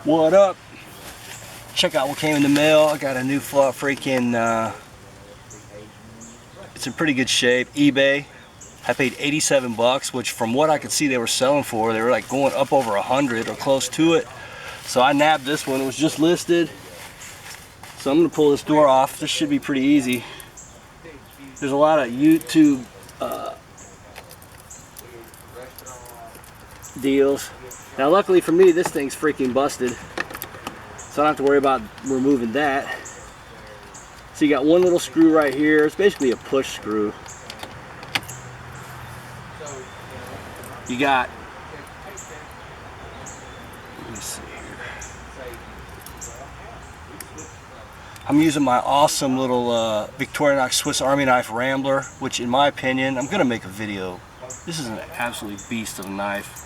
What up? Check out what came in the mail. I got a new freaking, it's in pretty good shape, eBay. I paid 87 bucks, which from what I could see they were selling for, they were like going up over 100 or close to it. So I nabbed this one. It was just listed. So I'm gonna pull this door off. This should be pretty easy. There's a lot of YouTube deals. Now luckily for me, this thing's freaking busted, so I don't have to worry about removing that. So you got one little screw right here. It's basically a push screw. You got, let me see here. I'm using my awesome little Victorinox Swiss Army knife Rambler, which in my opinion, I'm gonna make a video. This is an absolute beast of a knife.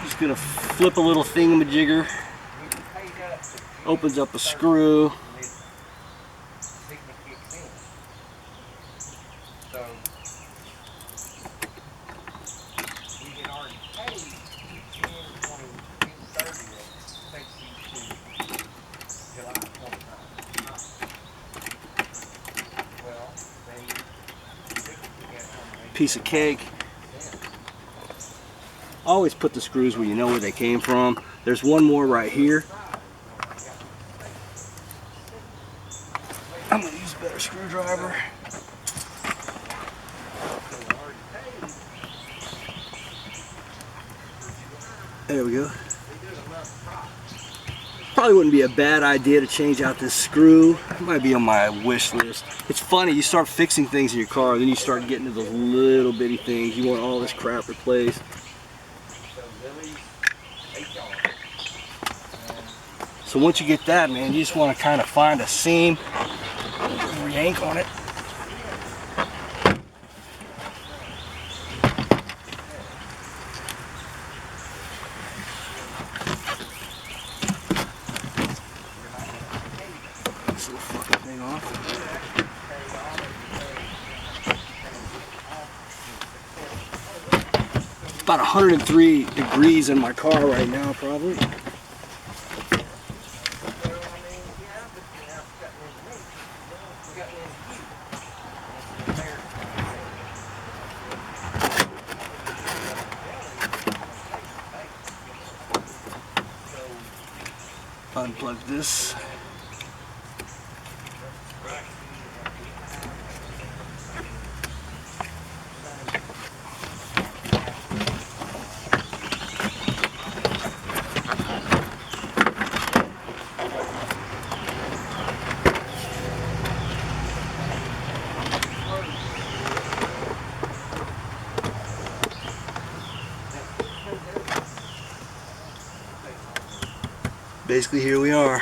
Just gonna flip a little thingamajigger. Opens up a screw. Piece of cake. Always put the screws where you know where they came from. There's one more right here. I'm gonna use a better screwdriver. There we go. Probably wouldn't be a bad idea to change out this screw. It might be on my wish list. It's funny, you start fixing things in your car, then you start getting to those little bitty things. You want all this crap replaced. So once you get that, man, you just want to kind of find a seam, yank on it. This little fucking thing off. It's about 103 degrees in my car right now, probably. Unplug this. Basically, here we are.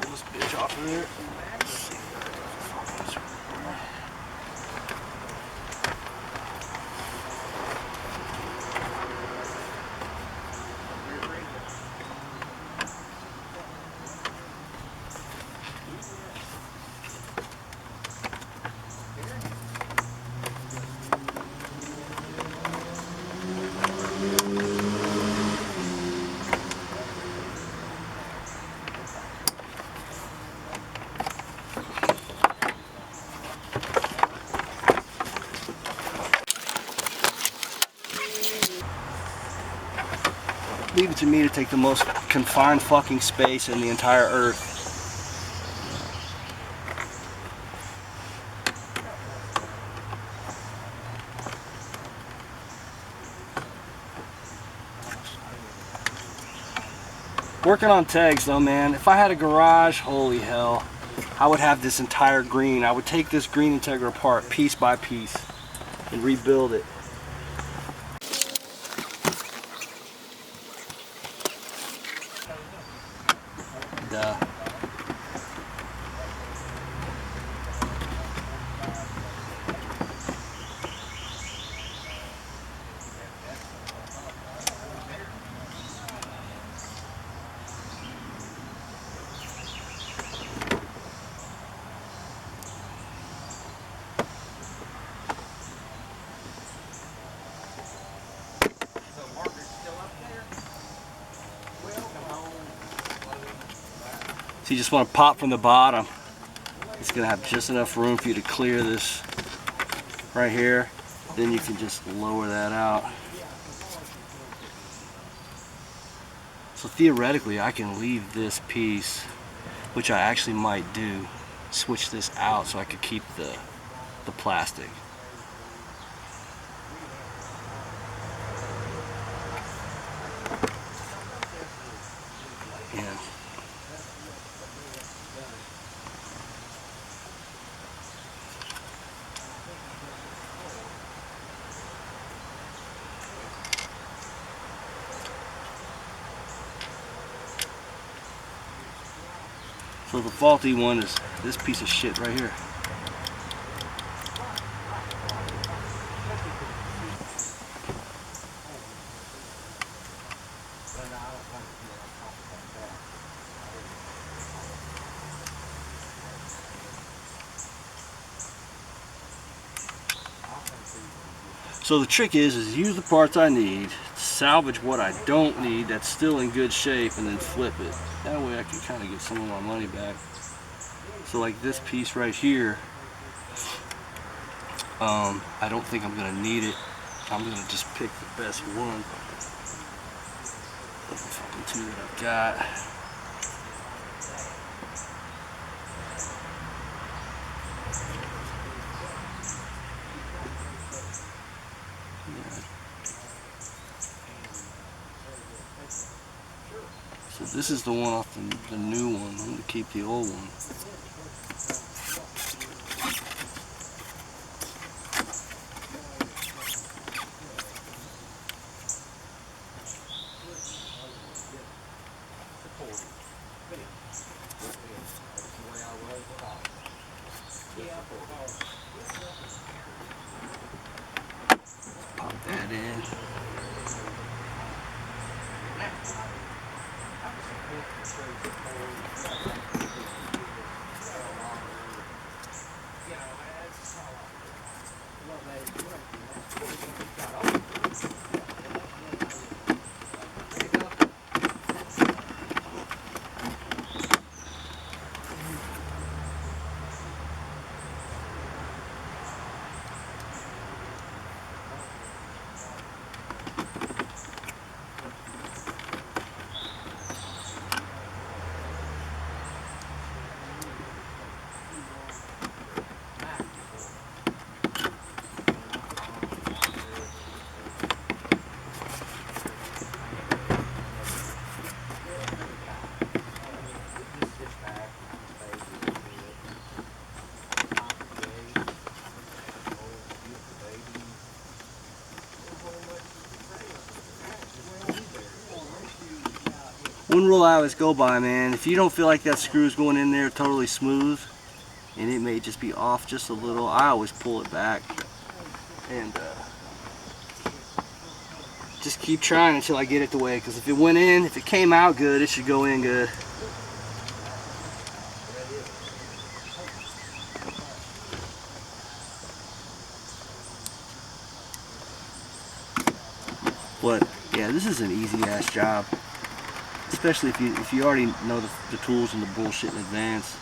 Pull this bitch off of there. Leave it to me to take the most confined fucking space in the entire earth. Working on tags though, man. If I had a garage, holy hell, I would have this entire green. I would take this green Integra apart piece by piece and rebuild it. Duh. So you just want to pop from the bottom. It's going to have just enough room for you to clear this right here. Then you can just lower that out. So theoretically, I can leave this piece, which I actually might do, switch this out so I could keep the plastic. Yeah. So the faulty one is this piece of shit right here. So the trick is use the parts I need, salvage what I don't need that's still in good shape, and then flip it. That way I can kind of get some of my money back. So like this piece right here, I don't think I'm gonna need it. I'm gonna just pick the best one. The fucking two that I've got. So this is the one off the new one. I'm gonna keep the old one. Pop that in. One rule I always go by, man, if you don't feel like that screw's going in there totally smooth, and it may just be off just a little, I always pull it back. And just keep trying until I get it the way, because if it went in, if it came out good, it should go in good. But yeah, this is an easy ass job, especially if you already know the tools and the bullshit in advance.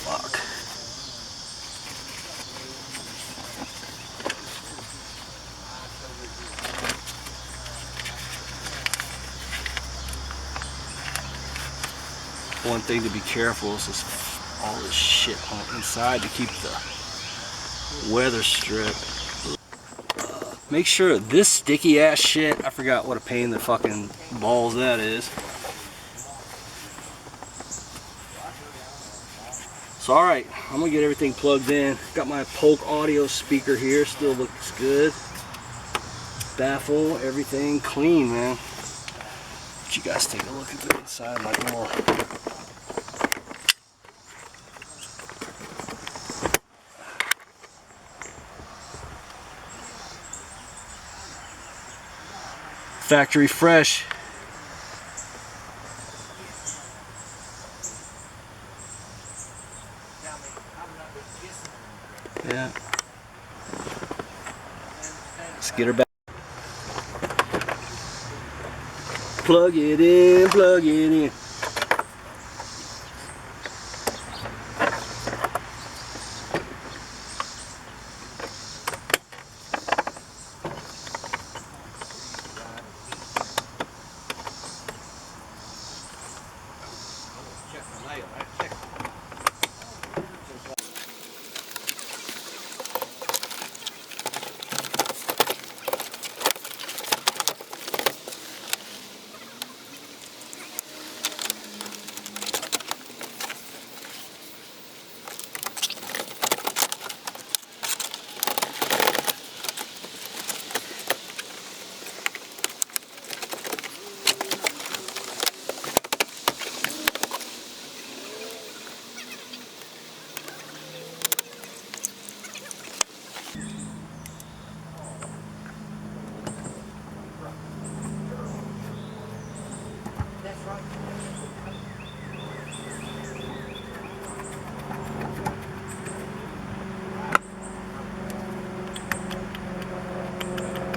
Fuck. One thing to be careful is all this shit on the inside to keep the weather strip. Make sure this sticky ass shit, I forgot what a pain in the fucking balls that is. So alright, I'm gonna get everything plugged in. Got my Polk audio speaker here, still looks good. Baffle, everything clean, man. But you guys take a look at the inside my door. Factory fresh. Yeah. Let's get her back. Plug it in, plug it in.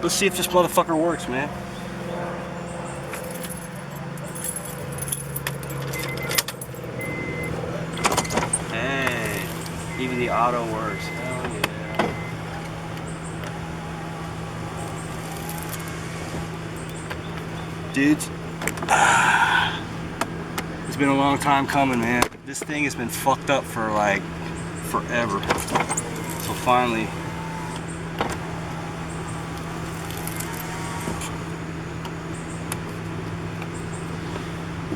Let's see if this motherfucker works, man. Hey, even the auto works. Hell yeah. Dudes, it's been a long time coming, man. This thing has been fucked up for like forever. So finally,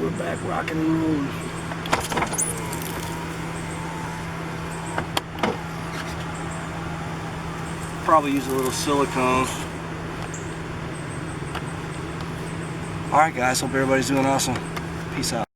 we're back rocking and rolling. Probably use a little silicone. Alright guys, hope everybody's doing awesome. Peace out.